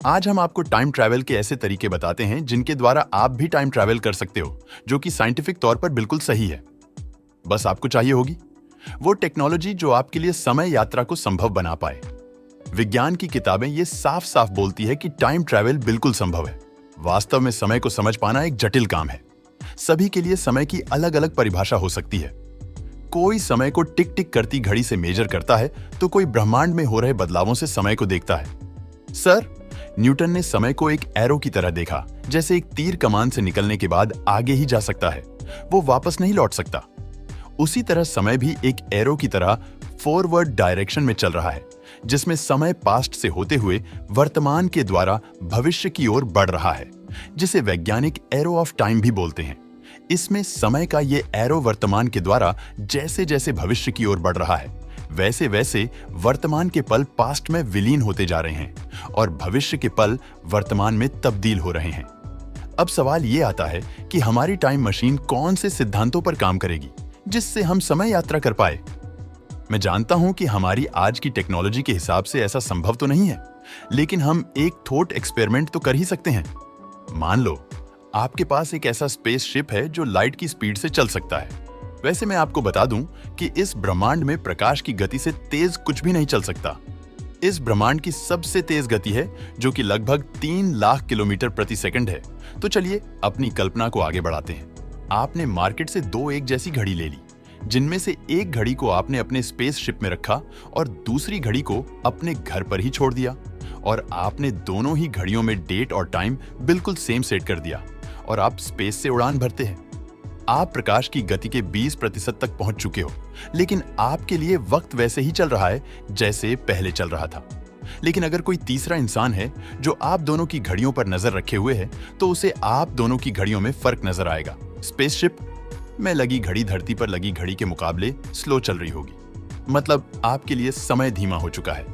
आज हम आपको टाइम ट्रैवल के ऐसे तरीके बताते हैं जिनके द्वारा आप भी टाइम ट्रैवल कर सकते हो, जो कि साइंटिफिक तौर पर बिल्कुल सही है। बस आपको चाहिए होगी वो टेक्नोलॉजी जो आपके लिए समय यात्रा को संभव बना पाए। विज्ञान की किताबें ये साफ साफ बोलती है कि टाइम ट्रैवल बिल्कुल संभव है। वास्तव में समय को समझ पाना एक जटिल काम है। सभी के लिए समय की अलग अलग परिभाषा हो सकती है। कोई समय को टिक टिक करती घड़ी से मेजर करता है, तो कोई ब्रह्मांड में हो रहे बदलावों से समय को देखता है। सर न्यूटन ने समय को एक एरो की तरह देखा, जैसे एक तीर कमान से निकलने के बाद आगे ही जा सकता है, वो वापस नहीं लौट सकता। उसी तरह समय भी एक एरो की तरह फॉरवर्ड डायरेक्शन में चल रहा है, जिसमें समय पास्ट से होते हुए वर्तमान के द्वारा भविष्य की ओर बढ़ रहा है, जिसे वैज्ञानिक एरो ऑफ टाइम भी बोलते हैं। इसमें समय का ये एरो वर्तमान के द्वारा जैसे जैसे भविष्य की ओर बढ़ रहा है, वैसे वैसे वर्तमान के पल पास्ट में विलीन होते जा रहे हैं और भविष्य के पल वर्तमान में तब्दील हो रहे हैं। अब सवाल ये आता है कि हमारी टाइम मशीन कौन से सिद्धांतों पर काम करेगी जिससे हम समय यात्रा कर पाए। मैं जानता हूं कि हमारी आज की टेक्नोलॉजी के हिसाब से ऐसा संभव तो नहीं है, लेकिन हम एक थॉट एक्सपेरिमेंट तो कर ही सकते हैं। मान लो आपके पास एक ऐसा स्पेस शिप है जो लाइट की स्पीड से चल सकता है। वैसे मैं आपको बता दूं कि इस ब्रह्मांड में प्रकाश की गति से तेज कुछ भी नहीं चल सकता। इस ब्रह्मांड की सबसे तेज गति है, जो कि लगभग 3 लाख किलोमीटर प्रति सेकंड है। तो चलिए अपनी कल्पना को आगे बढ़ाते हैं। आपने मार्केट से दो एक जैसी घड़ी ले ली, जिनमें से एक घड़ी को आपने अपने स्पेस शिप में रखा और दूसरी घड़ी को अपने घर पर ही छोड़ दिया, और आपने दोनों ही घड़ियों में डेट और टाइम बिल्कुल सेम सेट कर दिया और आप स्पेस से उड़ान भरते हैं। आप प्रकाश की गति के 20% तक पहुंच चुके हो, लेकिन आपके लिए वक्त वैसे ही चल रहा है जैसे पहले चल रहा था। लेकिन अगर कोई तीसरा इंसान है जो आप दोनों की घड़ियों पर नजर रखे हुए है, तो उसे आप दोनों की घड़ियों में फर्क नजर आएगा। स्पेसशिप में लगी घड़ी धरती पर लगी घड़ी के मुकाबले स्लो चल रही होगी, मतलब आपके लिए समय धीमा हो चुका है।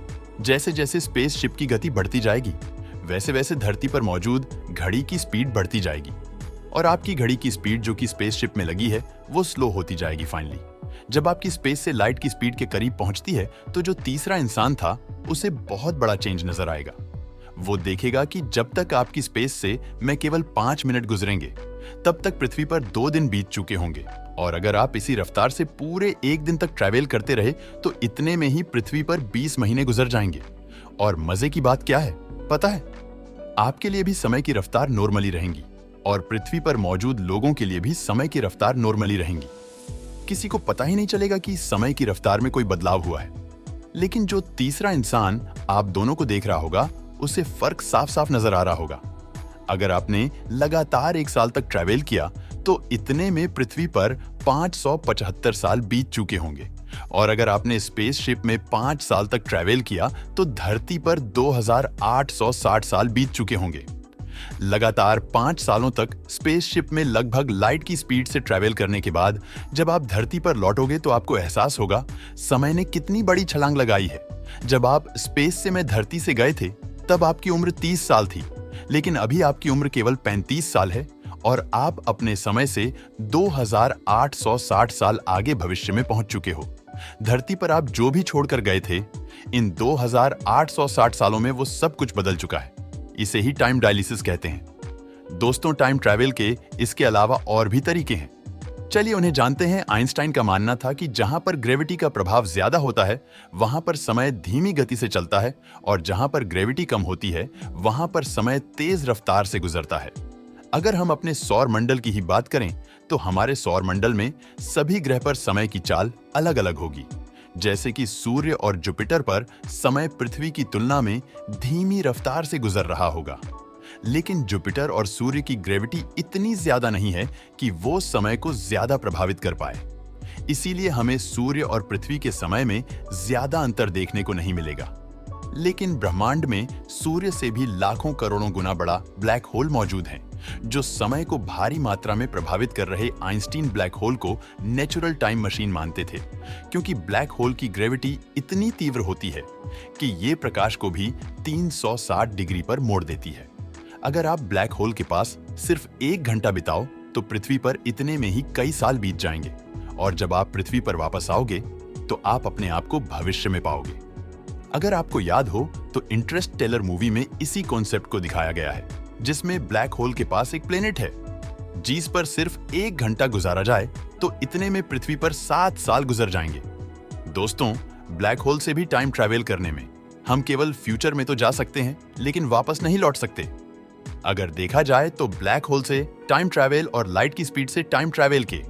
जैसे जैसे स्पेसशिप की गति बढ़ती जाएगी, वैसे वैसे धरती पर मौजूद घड़ी की स्पीड बढ़ती जाएगी और आपकी घड़ी की स्पीड जो कि स्पेसशिप में लगी है वो स्लो होती जाएगी। फाइनली जब आपकी स्पेस से लाइट की स्पीड के करीब पहुंचती है, तो जो तीसरा इंसान था उसे बहुत बड़ा चेंज नजर आएगा। वो देखेगा कि जब तक आपकी स्पेस से मैं केवल 5 मिनट गुजरेंगे, तब तक पृथ्वी पर 2 दिन बीत चुके होंगे, और अगर आप इसी रफ्तार से पूरे एक दिन तक ट्रैवल करते रहे तो इतने में ही पृथ्वी पर 20 महीने गुजर जाएंगे। और मजे की बात क्या है पता है? आपके लिए भी समय की रफ्तार नॉर्मली रहेंगी और पृथ्वी पर मौजूद लोगों के लिए भी समय की रफ्तार नॉर्मली रहेंगी। किसी को पता ही नहीं चलेगा कि समय की रफ्तार में कोई बदलाव हुआ है। लेकिन जो तीसरा इंसान आप दोनों को देख रहा होगा, उसे फर्क साफ साफ नजर आ रहा होगा। अगर आपने लगातार 1 साल तक ट्रैवल किया, तो इतने में पृथ्वी पर 575 साल बीत चुके होंगे, और अगर आपने स्पेसशिप में 5 साल तक ट्रैवल किया, तो धरती पर 2860 साल बीत चुके होंगे। लगातार 5 सालों तक स्पेसशिप में लगभग लाइट की स्पीड से ट्रैवल करने के बाद जब आप धरती पर लौटोगे, तो आपको एहसास होगा समय ने कितनी बड़ी छलांग लगाई है। जब आप स्पेस से मैं धरती से गए थे, तब आपकी उम्र 30 साल थी, लेकिन अभी आपकी उम्र केवल 35 साल है और आप अपने समय से 2860 साल आगे भविष्य में पहुंच चुके हो। धरती पर आप जो भी छोड़कर गए थे, इन 2860 सालों में वो सब कुछ बदल चुका है। इसे ही टाइम डायलिसिस कहते हैं। दोस्तों, टाइम ट्रैवल के इसके अलावा और भी तरीके हैं। चलिए उन्हें जानते हैं। आइंस्टाइन का मानना था कि जहां पर ग्रेविटी का प्रभाव ज्यादा होता है, वहां पर समय धीमी गति से चलता है, और जहां पर ग्रेविटी कम होती है, वहां पर समय तेज रफ्तार से गुजरता है। अगर हम अपने सौर मंडल की ही बात करें, तो हमारे सौर मंडल में सभी ग्रह पर समय की चाल अलग अलग होगी। जैसे कि सूर्य और जुपिटर पर समय पृथ्वी की तुलना में धीमी रफ्तार से गुजर रहा होगा, लेकिन जुपिटर और सूर्य की ग्रेविटी इतनी ज्यादा नहीं है कि वो समय को ज्यादा प्रभावित कर पाए। इसीलिए हमें सूर्य और पृथ्वी के समय में ज्यादा अंतर देखने को नहीं मिलेगा। लेकिन ब्रह्मांड में सूर्य से भी लाखों करोड़ों गुना बड़ा ब्लैक होल मौजूद है, जो समय को भारी मात्रा में प्रभावित कर रहे आइंस्टीन ब्लैक होल को नेचुरल टाइम मशीन मानते थे, क्योंकि ब्लैक होल की ग्रेविटी इतनी तीव्र होती है कि ये प्रकाश को भी 360 डिग्री पर मोड़ देती है। अगर आप ब्लैक होल के पास सिर्फ 1 घंटा बिताओ, तो पृथ्वी पर इतने में ही कई साल बीत जाएंगे, और जब आप पृथ्वी पर वापस आओगे, तो आप अपने आप को भविष्य में पाओगे। अगर आपको याद हो तो इंटरस्टेलर मूवी में इसी कॉन्सेप्ट को दिखाया गया है, जिसमें ब्लैक होल के पास एक प्लेनेट है। जिस पर सिर्फ 1 घंटा गुजारा जाए तो इतने में पृथ्वी पर 7 साल गुजर जाएंगे। दोस्तों, ब्लैक होल से भी टाइम ट्रैवल करने में हम केवल फ्यूचर में तो जा सकते हैं, लेकिन वापस नहीं लौट सकते। अगर देखा जाए तो ब्लैक होल से टाइम ट्रैवल और लाइट की स्पीड से टाइम ट्रैवल के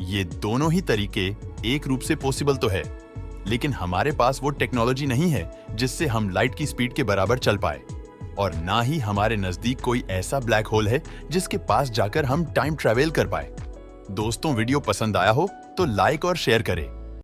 ये दोनों ही तरीके एक रूप से पॉसिबल तो है, लेकिन हमारे पास वो टेक्नोलॉजी नहीं है जिससे हम लाइट की स्पीड के बराबर चल पाए, और ना ही हमारे नजदीक कोई ऐसा ब्लैक होल है जिसके पास जाकर हम टाइम ट्रैवल कर पाए। दोस्तों, वीडियो पसंद आया हो तो लाइक और शेयर करें